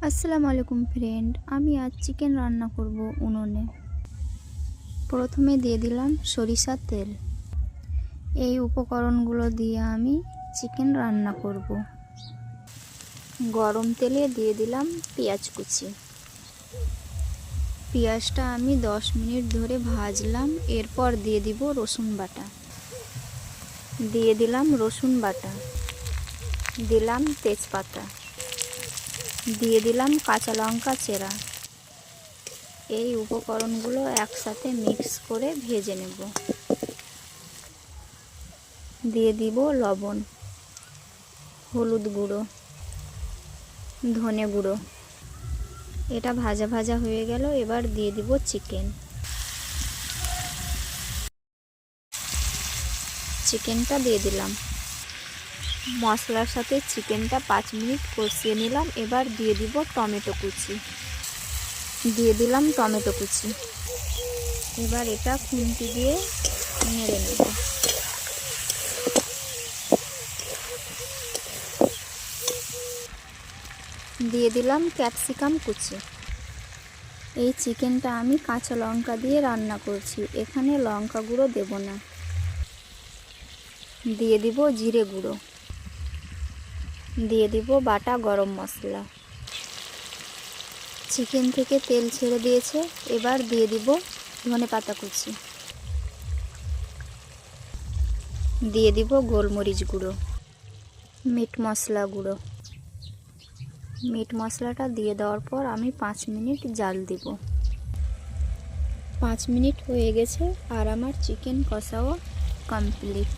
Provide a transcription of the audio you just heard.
আসসালামু আলাইকুম ফ্রেন্ড, আমি আজ চিকেন রান্না করব উনুনে। প্রথমে দিয়ে দিলাম সরিষার তেল। এই উপকরণগুলো দিয়ে আমি চিকেন রান্না করব। গরম তেলে দিয়ে দিলাম পেঁয়াজ কুচি। পেঁয়াজটা আমি 10 মিনিট ধরে ভাজলাম। এরপর দিয়ে দিব রসুন বাটা। দিয়ে দিলাম রসুন বাটা, দিলাম তেজপাতা, দিয়ে দিলাম কাঁচা লঙ্কা চেরা। এই উপকরণগুলো একসাথে মিক্স করে ভেজে নেব। দিয়ে দিব লবণ, হলুদ গুঁড়ো, ধনে গুঁড়ো। এটা ভাজা ভাজা হয়ে গেল। এবার দিয়ে দিব চিকেনটা দিয়ে দিলাম। মশলার সাথে চিকেনটা 5 মিনিট কষিয়ে নিলাম। এবার দিয়ে দিব টমেটো কুচি। দিয়ে দিলাম টমেটো কুচি। এবার এটা খুন্তি দিয়ে নেড়ে নেব। দিয়ে দিলাম ক্যাপসিকাম কুচি। এই চিকেনটা আমি কাঁচা লঙ্কা দিয়ে রান্না করছি, এখানে লঙ্কা গুঁড়ো দেব না। দিয়ে দিব জিরে গুঁড়ো, দিয়ে দিব বাটা গরম মশলা। চিকেন থেকে তেল ছেড়ে দিয়েছে। এবার দিয়ে দিব ধনেপাতা কুচি, দিয়ে দিব গোলমরিচ গুঁড়ো, মিট মশলা গুঁড়ো। মিট মশলাটা দিয়ে দেওয়ার পর আমি 5 মিনিট জাল দিব। 5 মিনিট হয়ে গেছে আর আমার চিকেন কষাও কমপ্লিট।